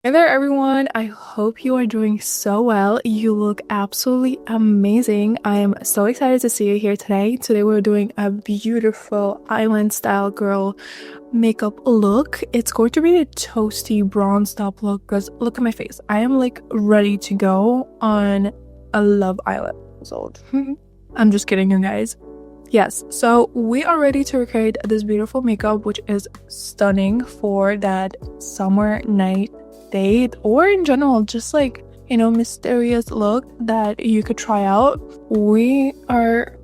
Hey there, everyone. I hope you are doing so well. You look absolutely amazing. I am so excited to see you here today. Today, we're doing a beautiful island style girl makeup look. It's going to be a toasty bronzed up look because look at my face. I am like ready to go on a Love Island episode. I'm just kidding, you guys. Yes, so we are ready to recreate this beautiful makeup, which is stunning for that summer night date, or in general, just like, mysterious look that you could try out. We are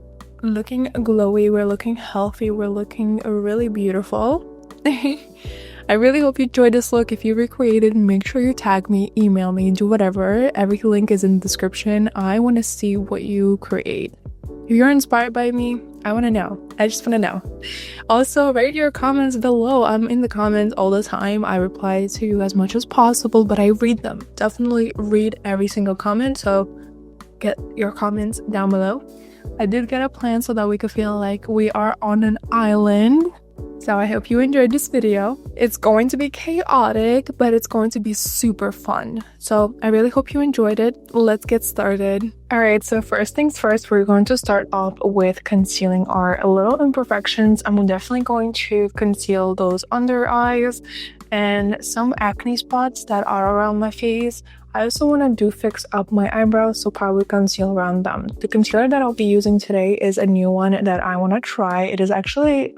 looking glowy, we're looking healthy, we're looking really beautiful. I really hope you enjoyed this look. If you recreated, make sure you tag me, email me, do whatever. Every link is in the description. I want to see what you create. If you're inspired by me, I want to know. I just want to know. Also, write your comments below. I'm in the comments all the time. I reply to you as much as possible, but I read them. Definitely read every single comment, so get your comments down below. I did get a plan so that we could feel like we are on an island. So I hope you enjoyed this video. It's going to be chaotic, but it's going to be super fun. So I really hope you enjoyed it. Let's get started. Alright, so first things first, we're going to start off with concealing our little imperfections. I'm definitely going to conceal those under eyes and some acne spots that are around my face. I also want to fix up my eyebrows, so probably conceal around them. The concealer that I'll be using today is a new one that I want to try. It is actually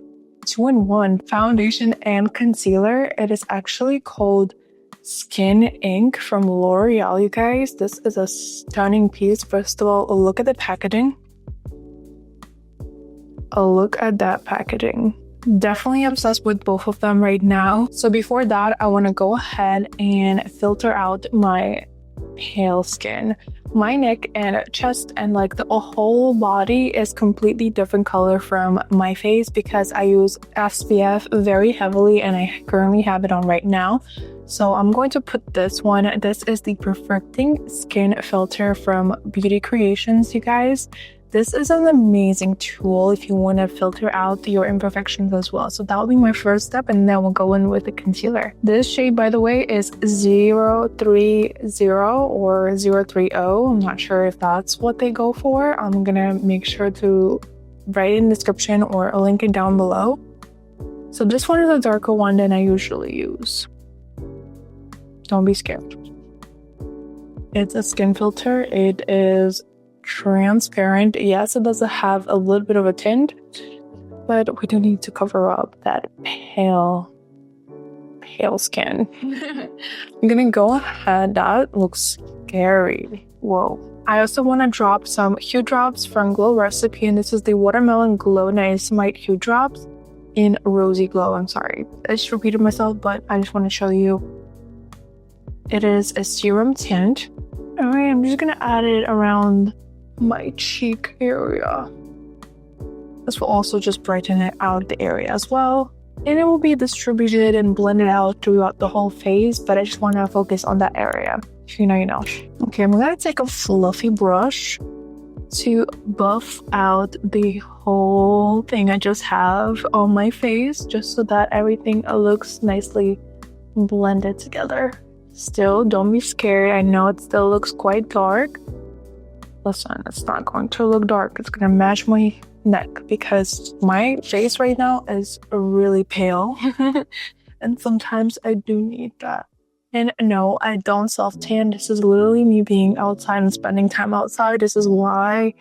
2-in-1 foundation and concealer. It is actually called Skin Ink from L'Oreal, you guys. This is a stunning piece. First of all, look at the packaging. Look at that packaging. Definitely obsessed with both of them right now. So before that, I want to go ahead and filter out my pale skin. My neck and chest and like the whole body is completely different color from my face because I use SPF very heavily and I currently have it on right now. So I'm going to put this one. This is the Perfecting Skin Filter from Beauty Creations, you guys. This is an amazing tool if you want to filter out your imperfections as well. So that will be my first step, and then we'll go in with the concealer. This shade, by the way, is 030 or 030. I'm not sure if that's what they go for. I'm gonna make sure to write in the description or link it down below. So this one is a darker one than I usually use. Don't be scared. It's a skin filter. It is transparent. Yes, it does have a little bit of a tint, but we do need to cover up that pale skin. I'm gonna go ahead. That looks scary. Whoa. I also want to drop some Hue Drops from Glow Recipe, and this is the Watermelon Glow Niacinamide Hue Drops in Rosy Glow. I'm sorry, I just repeated myself, but I just want to show you. It is a serum tint. Alright, I'm just gonna add it around my cheek area. This will also just brighten it out the area as well, and it will be distributed and blended out throughout the whole face, but I just want to focus on that area. If you know, you know. Okay, I'm gonna take a fluffy brush to buff out the whole thing I just have on my face, just so that everything looks nicely blended together. Still, don't be scared. I know it still looks quite dark. Listen, it's not going to look dark. It's gonna match my neck because my face right now is really pale. And sometimes I do need that. And no, I don't self-tan. This is literally me being outside and spending time outside. This is why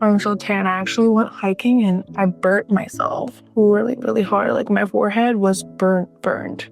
I'm so tan. I actually went hiking and I burnt myself really, really hard. Like my forehead was burned.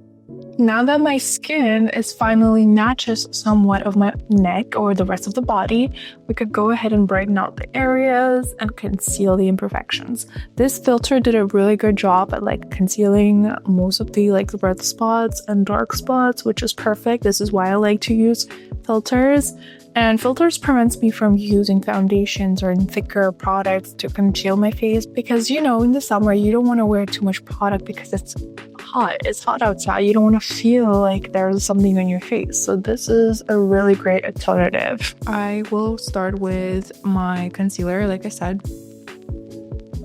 Now that my skin is finally matches somewhat of my neck or the rest of the body, we could go ahead and brighten out the areas and conceal the imperfections. This filter did a really good job at like concealing most of the like red spots and dark spots, which is perfect. This is why I like to use filters. And filters prevents me from using foundations or thicker products to conceal my face because, you know, in the summer you don't want to wear too much product because it's hot outside. You don't want to feel like there's something on your face. So this is a really great alternative. I will start with my concealer, like I said.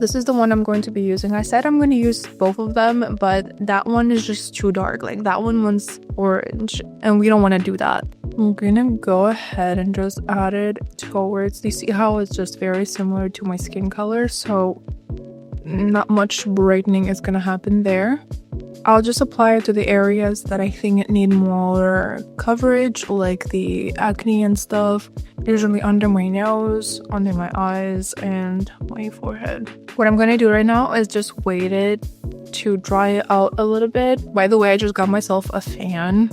This is the one I'm going to be using. I said I'm going to use both of them, but that one is just too dark. Like that one's orange and we don't want to do that. I'm gonna go ahead and just add it towards, you see how it's just very similar to my skin color, so not much brightening is gonna happen there. I'll just apply it to the areas that I think need more coverage, like the acne and stuff, usually under my nose, under my eyes, and my forehead. What I'm gonna do right now is just wait it to dry it out a little bit. By the way, I just got myself a fan.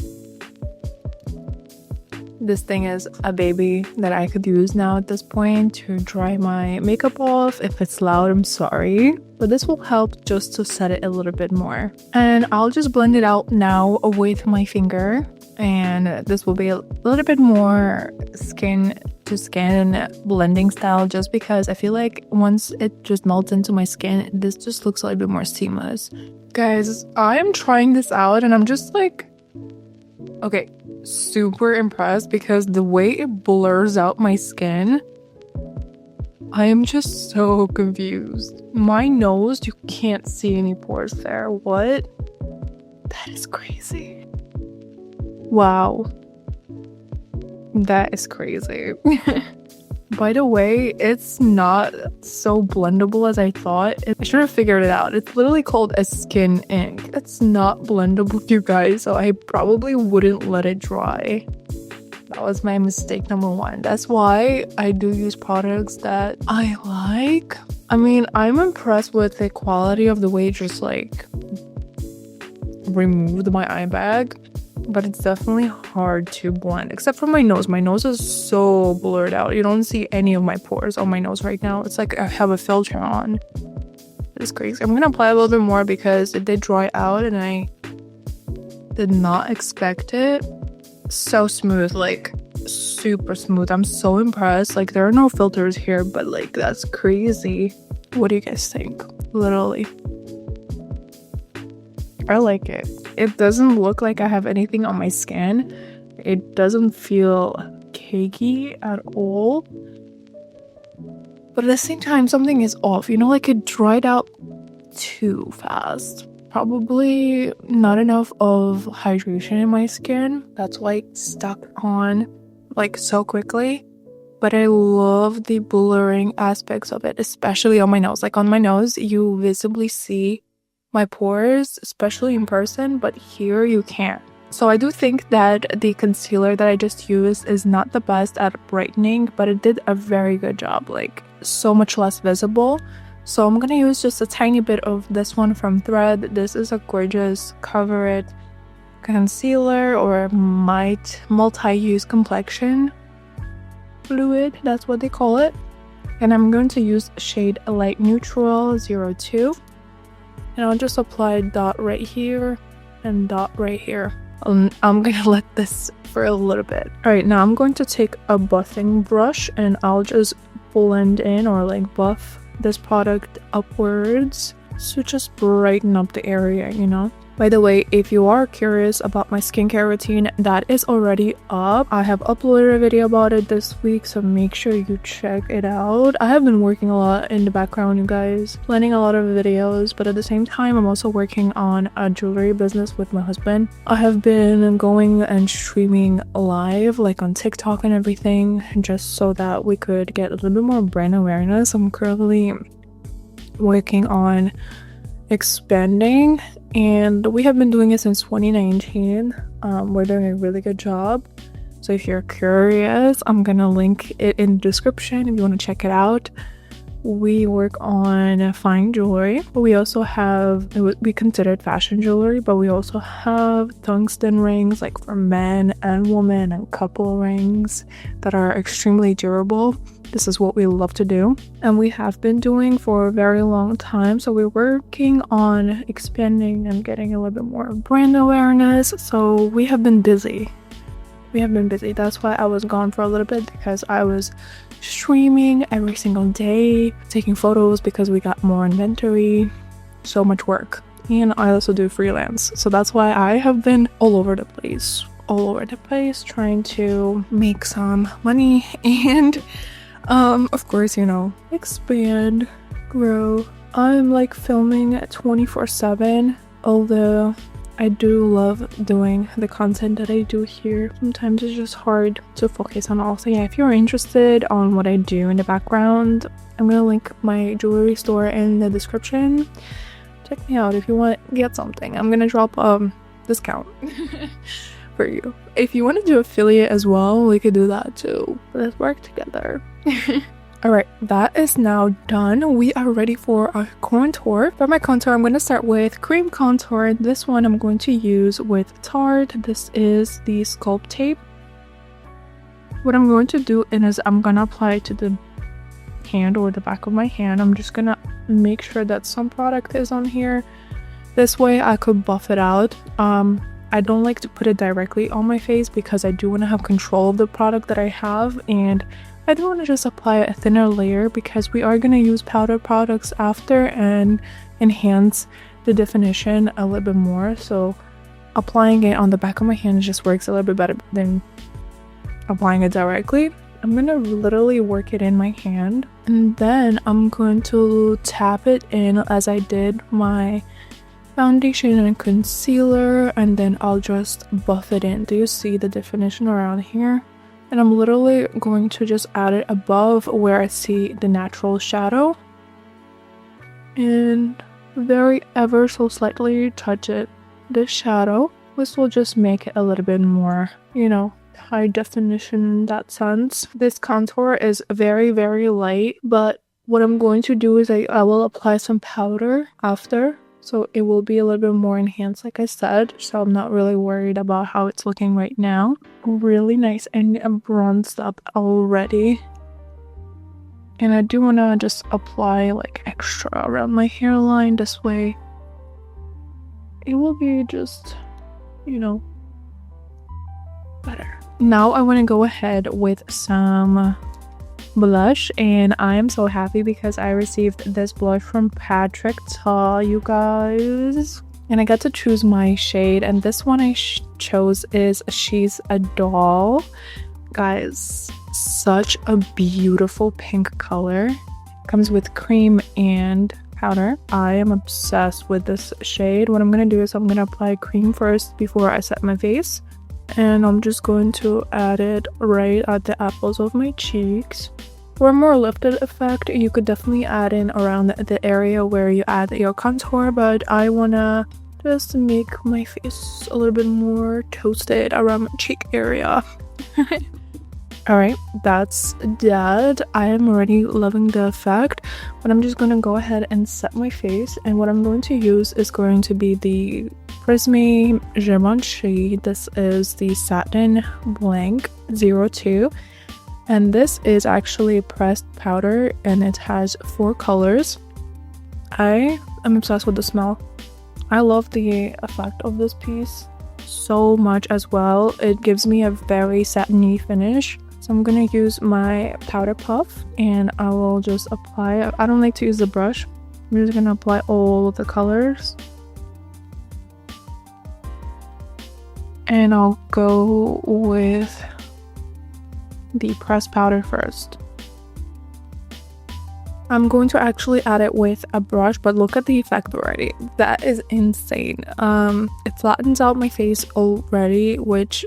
This thing is a baby that I could use now at this point to dry my makeup off. If it's loud, I'm sorry. But this will help just to set it a little bit more. And I'll just blend it out now with my finger. And this will be a little bit more skin to skin blending style, just because I feel like once it just melts into my skin, this just looks a little bit more seamless. Guys, I am trying this out and I'm just like, okay, super impressed because the way it blurs out my skin, I am just so confused. My nose, you can't see any pores there. What? That is crazy. Wow. That is crazy. By the way, it's not so blendable as I thought. I should have figured it out. It's literally called a skin ink. It's not blendable, you guys, so I probably wouldn't let it dry. That was my mistake number one. That's why I do use products that I like. I mean, I'm impressed with the quality of the way it just like removed my eye bag. But it's definitely hard to blend, except for my nose. My nose is so blurred out. You don't see any of my pores on my nose right now. It's like I have a filter on. It's crazy. I'm gonna apply a little bit more because it did dry out and I did not expect it. So smooth, like super smooth. I'm so impressed. Like there are no filters here, but like that's crazy. What do you guys think? Literally. I like it. It doesn't look like I have anything on my skin. It doesn't feel cakey at all. But at the same time, something is off. You know, like it dried out too fast. Probably not enough of hydration in my skin. That's why it stuck on like so quickly. But I love the blurring aspects of it, especially on my nose. Like on my nose, you visibly see my pores, especially in person, but here you can't. So I do think that the concealer that I just used is not the best at brightening, but it did a very good job, like so much less visible. So I'm gonna use just a tiny bit of this one from Thread. This is a gorgeous Cover It concealer or multi-use complexion fluid, that's what they call it. And I'm going to use shade Light Neutral 02. And I'll just apply a dot right here and dot right here. I'm gonna let this for a little bit. Alright, now I'm going to take a buffing brush and I'll just blend in or like buff this product upwards to just brighten up the area, you know? By the way, if you are curious about my skincare routine, that is already up. I have uploaded a video about it this week, so make sure you check it out. I have been working a lot in the background, you guys, planning a lot of videos, but at the same time, I'm also working on a jewelry business with my husband. I have been going and streaming live, like on TikTok and everything, just so that we could get a little bit more brand awareness. I'm currently working on expanding, and we have been doing it since 2019. We're doing a really good job, so if you're curious, I'm gonna link it in the description if you want to check it out. We work on fine jewelry, but we also have, we consider it fashion jewelry, but we also have tungsten rings, like for men and women, and couple rings that are extremely durable. This is what we love to do, and we have been doing for a very long time, so we're working on expanding and getting a little bit more brand awareness. So we have been busy. That's why I was gone for a little bit, because I was streaming every single day, taking photos because we got more inventory, so much work. And I also do freelance, so that's why I have been all over the place trying to make some money and of course, you know, expand, grow I'm like filming 24/7, although I do love doing the content that I do here. Sometimes it's just hard to focus on all. So yeah, if you're interested on what I do in the background, I'm gonna link my jewelry store in the description. Check me out if you want to get something. I'm gonna drop discount for you. If you want to do affiliate as well, we could do that too. Let's work together. Alright, that is now done. We are ready for our contour. For my contour, I'm going to start with cream contour. This one I'm going to use with Tarte. This is the Sculpt tape. What I'm going to do is I'm going to apply it to the hand or the back of my hand. I'm just going to make sure that some product is on here. This way I could buff it out. I don't like to put it directly on my face because I do want to have control of the product that I have, and I do want to just apply a thinner layer because we are going to use powder products after and enhance the definition a little bit more. So applying it on the back of my hand just works a little bit better than applying it directly. I'm going to literally work it in my hand, and then I'm going to tap it in as I did my foundation and concealer, and then I'll just buff it in. Do you see the definition around here? And I'm literally going to just add it above where I see the natural shadow, and very ever so slightly touch it, this shadow. This will just make it a little bit more, you know, high definition in that sense. This contour is very, very light, but what I'm going to do is I will apply some powder after, so it will be a little bit more enhanced, like I said. So I'm not really worried about how it's looking right now. Really nice and bronzed up already. And I do want to just apply like extra around my hairline. This way it will be just, you know, better. Now I want to go ahead with some blush, and I am so happy because I received this blush from Patrick Ta, you guys, and I got to choose my shade, and this one I chose is She's a Doll. Guys, such a beautiful pink color. Comes with cream and powder. I am obsessed with this shade. What I'm gonna do is I'm gonna apply cream first before I set my face, and I'm just going to add it right at the apples of my cheeks. For a more lifted effect, you could definitely add in around the area where you add your contour, but I wanna just make my face a little bit more toasted around my cheek area. Alright, that's that. I am already loving the effect, but I'm just gonna go ahead and set my face, and what I'm going to use is going to be the Prisme Givenchy. This is the Satin Blank 02, and this is actually pressed powder, and it has 4 colors. I am obsessed with the smell. I love the effect of this piece so much as well. It gives me a very satiny finish. So I'm gonna use my powder puff, and I will just apply. I don't like to use the brush. I'm just gonna apply all of the colors. And I'll go with the pressed powder first. I'm going to actually add it with a brush, but look at the effect already. That is insane. It flattens out my face already, which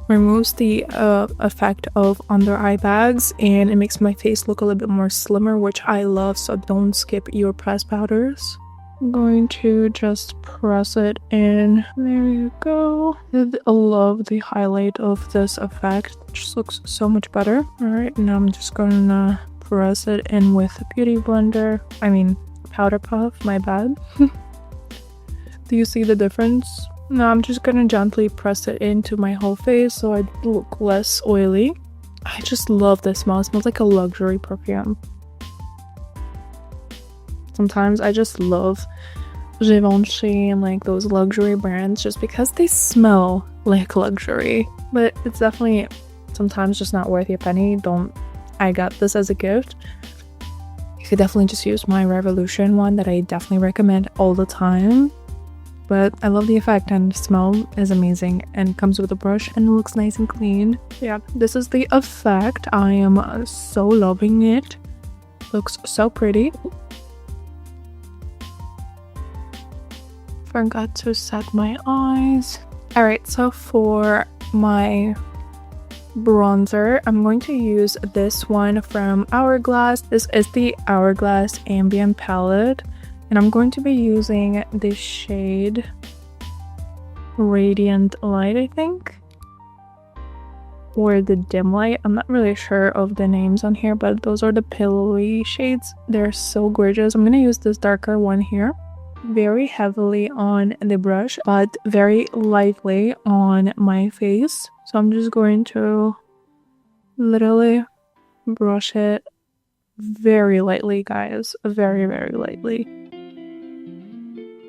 removes the effect of under eye bags, and it makes my face look a little bit more slimmer, which I love. So don't skip your pressed powders. I'm going to just press it in. There you go. I love the highlight of this effect. It just looks so much better. Alright, now I'm just gonna press it in with a beauty blender. I mean, powder puff, my bad. Do you see the difference? Now I'm just gonna gently press it into my whole face so I look less oily. I just love this smell. It smells like a luxury perfume. Sometimes I just love Givenchy and like those luxury brands just because they smell like luxury. But it's definitely sometimes just not worth your penny. I got this as a gift. You could definitely just use my Revolution one that I definitely recommend all the time. But I love the effect, and the smell is amazing, and comes with a brush and it looks nice and clean. Yeah, this is the effect. I am so loving it. Looks so pretty. forgot to set my eyes. Alright, so for my bronzer, I'm going to use this one from Hourglass. This is the Hourglass Ambient palette, and I'm going to be using the shade Radiant Light, I think, or the Dim Light. I'm not really sure of the names on here, but those are the pillowy shades. They're so gorgeous. I'm gonna use this darker one here, very heavily on the brush, but very lightly on my face. So I'm just going to literally brush it very lightly, guys. Very, very lightly.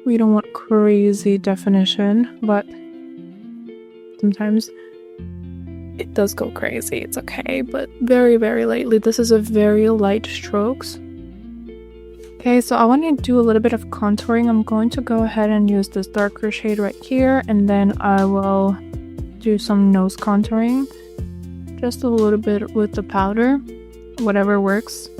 We don't want crazy definition, but sometimes it does go crazy. It's okay, but very, very lightly. This is a very light strokes. Okay, so I want to do a little bit of contouring. I'm going to go ahead and use this darker shade right here, and then I will do some nose contouring. Just a little bit with the powder, whatever works.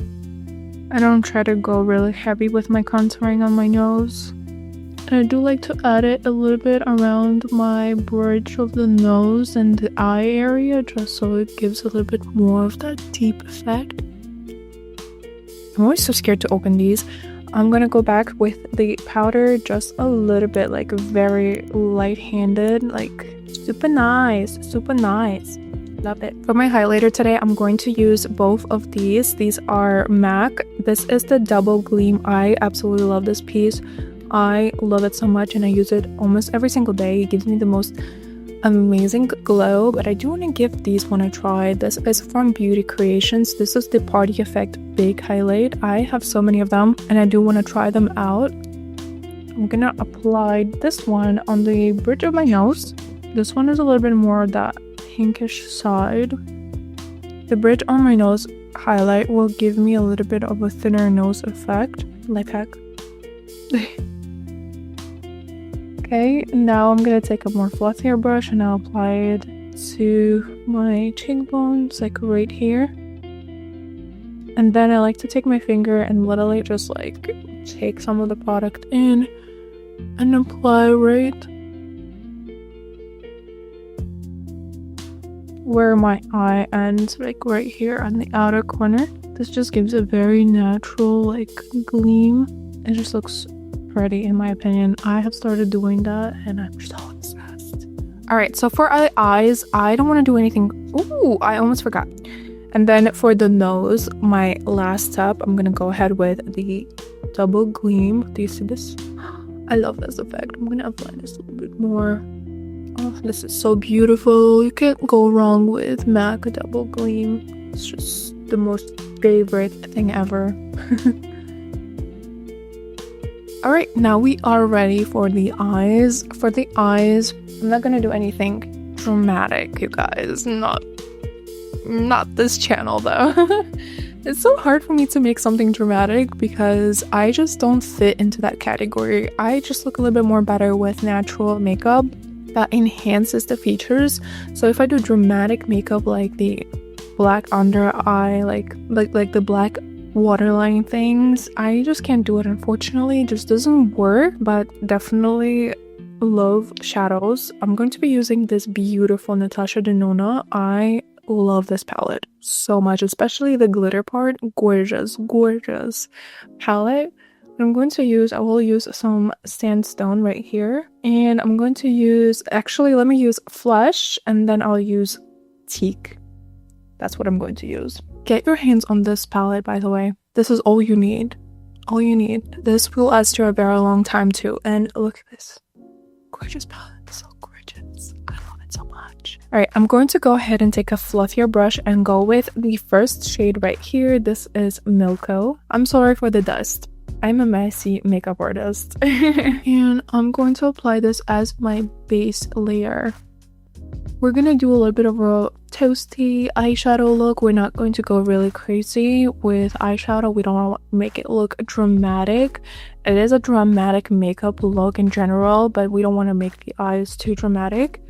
I don't try to go really heavy with my contouring on my nose. And I do like to add it a little bit around my bridge of the nose and the eye area, just so it gives a little bit more of that deep effect. I'm always so scared to open these. I'm gonna go back with the powder just a little bit, like very light-handed, like super nice, super nice. Love it. For my highlighter today, I'm going to use both of these. These are MAC. This is the Double Gleam. I absolutely love this piece. I love it so much, and I use it almost every single day. It gives me the most amazing glow, but I do want to give these one a try. This is from Beauty Creations. This is the Party Effect Big Highlight. I have so many of them, and I do want to try them out. I'm gonna apply this one on the bridge of my nose. This one is a little bit more that pinkish side. The bridge on my nose highlight will give me a little bit of a thinner nose effect. Life hack. Okay, now I'm gonna take a more fluffier brush and I'll apply it to my cheekbones, like right here. And then I like to take my finger and literally just like take some of the product in and apply right where my eye ends, like right here on the outer corner. This just gives a very natural like gleam. It just looks pretty, in my opinion. I have started doing that and I'm so obsessed. Alright, so for eyes, I don't want to do anything. Ooh, I almost forgot. And then for the nose, my last step, I'm gonna go ahead with the Double Gleam. Do you see this? I love this effect. I'm gonna apply this a little bit more. Oh, this is so beautiful. You can't go wrong with MAC Double Gleam. It's just the most favorite thing ever. Alright, now we are ready for the eyes. For the eyes, I'm not gonna do anything dramatic, you guys. Not this channel though. It's so hard for me to make something dramatic because I just don't fit into that category. I just look a little bit more better with natural makeup that enhances the features. So if I do dramatic makeup like the black under eye, like the black waterline things, I just can't do it, unfortunately. It just doesn't work. But definitely love shadows. I'm going to be using this beautiful Natasha Denona. I love this palette so much, especially the glitter part. Gorgeous palette. I'm going to use, I will use some sandstone right here, and I'm going to use, actually let me use Flesh, and then I'll use Teak. That's what I'm going to use. Get your hands on this palette, by the way. This is all you need. All you need. This will last you a very long time too. And look at this gorgeous palette. So gorgeous. I love it so much. Alright, I'm going to go ahead and take a fluffier brush and go with the first shade right here. This is Milko. I'm sorry for the dust. I'm a messy makeup artist. And I'm going to apply this as my base layer. We're gonna do a little bit of a toasty eyeshadow look. We're not going to go really crazy with eyeshadow. We don't want to make it look dramatic. It is a dramatic makeup look in general, but we don't want to make the eyes too dramatic.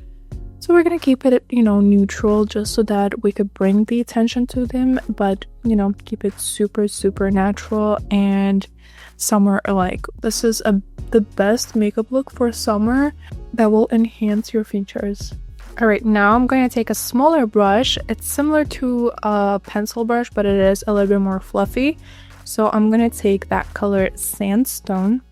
So we're gonna keep it, you know, neutral just so that we could bring the attention to them, but, you know, keep it super, super natural and summer like. This is the best makeup look for summer that will enhance your features. All right, now I'm going to take a smaller brush. It's similar to a pencil brush, but it is a little bit more fluffy. So I'm going to take that color Sandstone.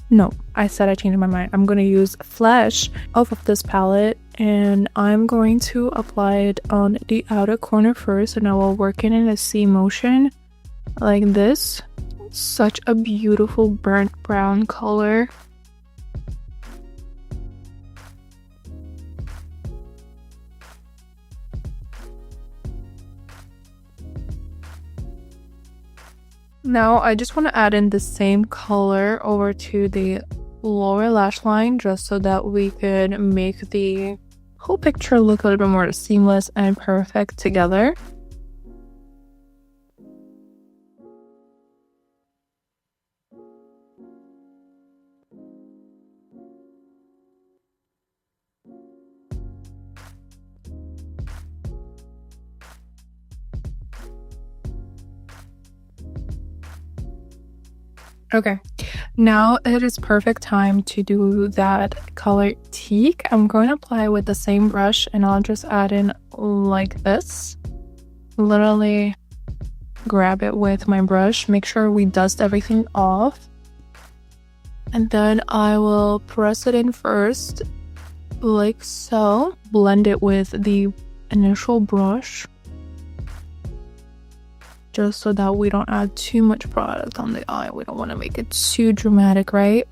No, I said I changed my mind. I'm going to use Flesh off of this palette, and I'm going to apply it on the outer corner first, and I will work it in a C motion like this. Such a beautiful burnt brown color. Now I just want to add in the same color over to the lower lash line just so that we could make the whole picture look a little bit more seamless and perfect together. Okay, now it is perfect time to do that color Teak. I'm going to apply with the same brush, and I'll just add in like this. Literally grab it with my brush, make sure we dust everything off, and then I will press it in first like so. Blend it with the initial brush just so that we don't add too much product on the eye. We don't want to make it too dramatic, right?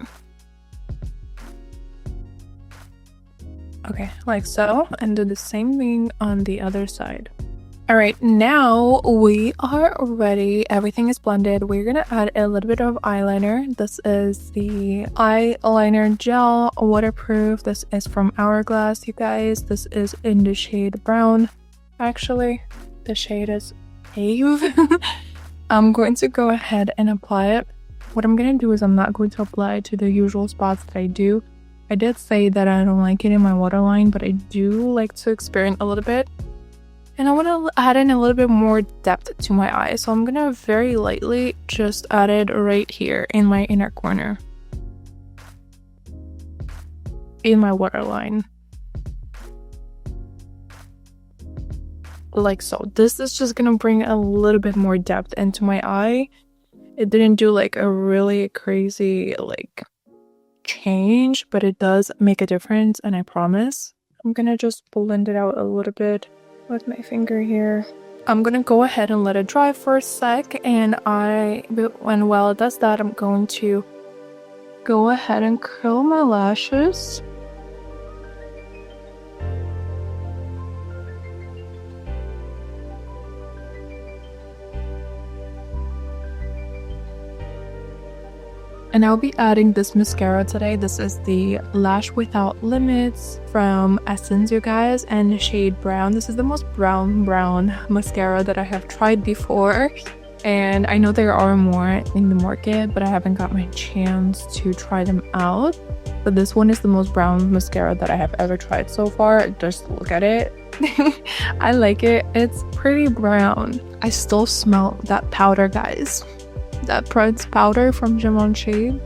Okay, like so, and do the same thing on the other side. All right, now we are ready. Everything is blended. We're gonna add a little bit of eyeliner. This is the eyeliner gel, waterproof. This is from Hourglass, you guys. This is in the shade brown. Actually, the shade is Ave. I'm going to go ahead and apply it. What I'm going to do is I'm not going to apply it to the usual spots that I do. I did say that I don't like it in my waterline, but I do like to experiment a little bit. And I want to add in a little bit more depth to my eye. So I'm going to very lightly just add it right here in my inner corner. In my waterline. Like so. This is just gonna bring a little bit more depth into my eye. It didn't do like a really crazy like change, but it does make a difference, and I promise. I'm gonna just blend it out a little bit with my finger here. I'm gonna go ahead and let it dry for a sec, and while it does that, I'm going to go ahead and curl my lashes. And I'll be adding this mascara today. This is the Lash Without Limits from Essence, you guys, and the shade Brown. This is the most brown mascara that I have tried before. And I know there are more in the market, but I haven't got my chance to try them out. But this one is the most brown mascara that I have ever tried so far. Just look at it. I like it. It's pretty brown. I still smell that powder, guys. That Prince powder from Givenchy.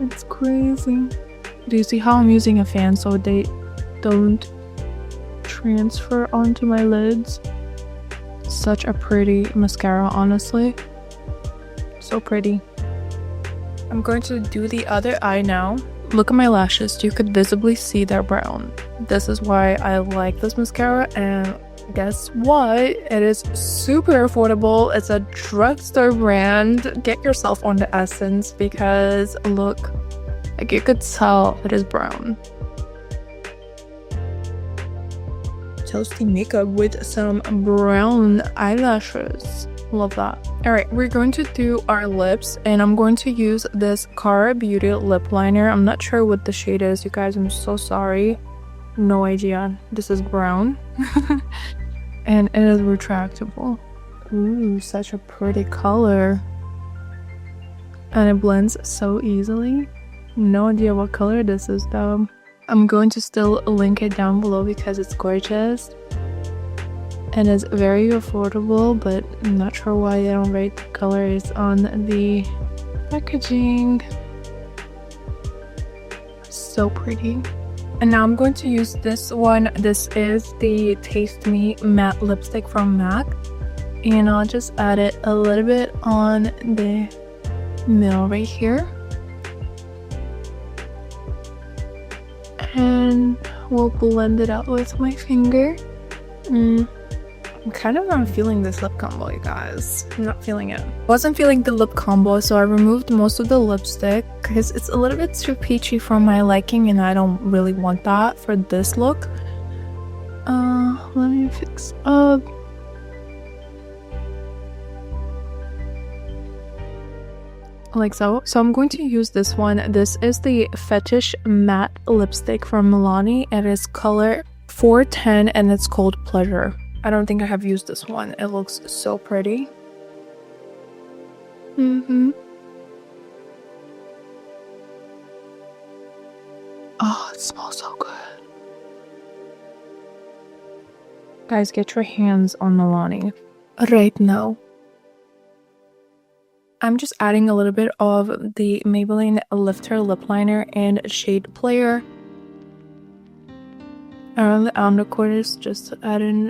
It's crazy. Do you see how I'm using a fan so they don't transfer onto my lids? Such a pretty mascara, honestly. So pretty. I'm going to do the other eye now. Look at my lashes. You could visibly see they're brown. This is why I like this mascara, and guess what? It is super affordable. It's a drugstore brand. Get yourself on the Essence because look, like you could tell it is brown. Toasty makeup with some brown eyelashes. Love that. All right, we're going to do our lips, and I'm going to use this Cara Beauty lip liner. I'm not sure what the shade is, you guys. I'm so sorry. No idea. This is brown. And it is retractable. Ooh, such a pretty color. And it blends so easily. No idea what color this is though. I'm going to still link it down below because it's gorgeous and it's very affordable, but I'm not sure why they don't write the colors on the packaging. So pretty. And now I'm going to use this one. This is the Taste Me matte lipstick from MAC, and I'll just add it a little bit on the middle right here, and we'll blend it out with my finger. I'm kind of not feeling this lip combo, you guys. I'm not feeling it. Wasn't feeling the lip combo, so I removed most of the lipstick because it's a little bit too peachy for my liking, and I don't really want that for this look. Let me fix up. Like so. So I'm going to use this one. This is the Fetish matte lipstick from Milani. It is color 410 and it's called Pleasure. I don't think I have used this one. It looks so pretty. Oh, it smells so good. Guys, get your hands on Milani right now. I'm just adding a little bit of the Maybelline Lifter Lip Liner and Shade Player around the outer corners, just to add in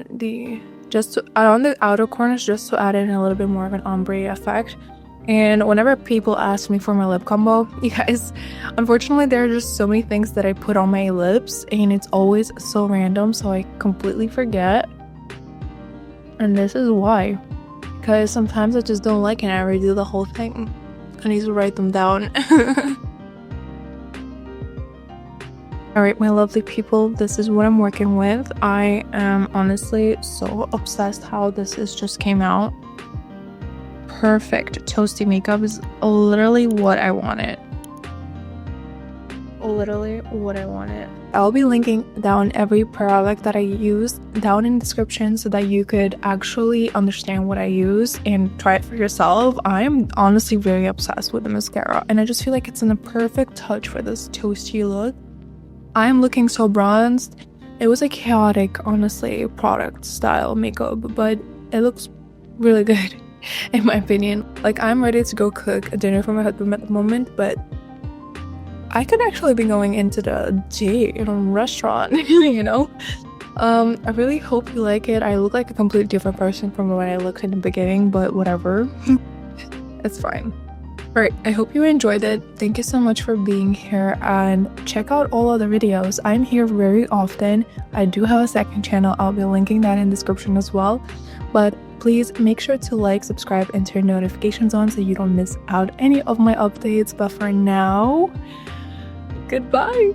around the outer corners, just to add in a little bit more of an ombre effect. And whenever people ask me for my lip combo, you guys, unfortunately there are just so many things that I put on my lips and it's always so random, so I completely forget. And this is why. Because sometimes I just don't like it and I redo the whole thing. I need to write them down. Alright, my lovely people, this is what I'm working with. I am honestly so obsessed how this just came out. Perfect. Toasty makeup is literally what I wanted. Literally what I wanted. I'll be linking down every product that I use down in the description so that you could actually understand what I use and try it for yourself. I'm honestly very obsessed with the mascara and I just feel like it's in a perfect touch for this toasty look. I am looking so bronzed. It was a chaotic, honestly, product style makeup, but it looks really good in my opinion. Like, I'm ready to go cook a dinner for my husband at the moment, but I could actually be going into the restaurant, you know? I really hope you like it. I look like a completely different person from what I looked in the beginning, but whatever. It's fine. Alright, I hope you enjoyed it. Thank you so much for being here, and check out all other videos. I'm here very often. I do have a second channel. I'll be linking that in the description as well. But please make sure to like, subscribe, and turn notifications on so you don't miss out any of my updates. But for now, goodbye.